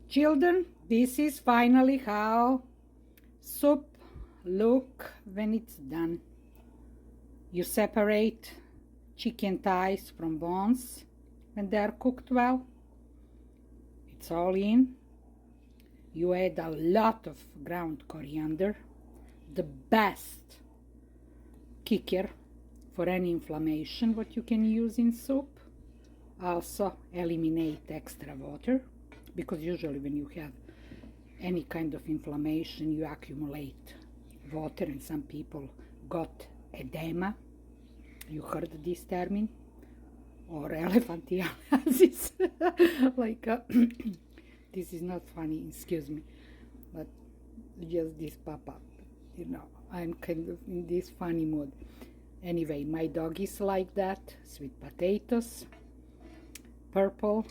Children, this is finally how soup look when it's done. You separate chicken thighs from bones when they are cooked well. It's all in. You add a lot of ground coriander, the best kicker for any inflammation what you can use in soup. Also eliminate extra water, because usually when you have any kind of inflammation you accumulate water, and some people got edema. You heard this term? Or elephantiasis. Like this is not funny, excuse me, but just this pop up, you know, I'm kind of in this funny mood. Anyway, my dog is like that. Sweet potatoes, purple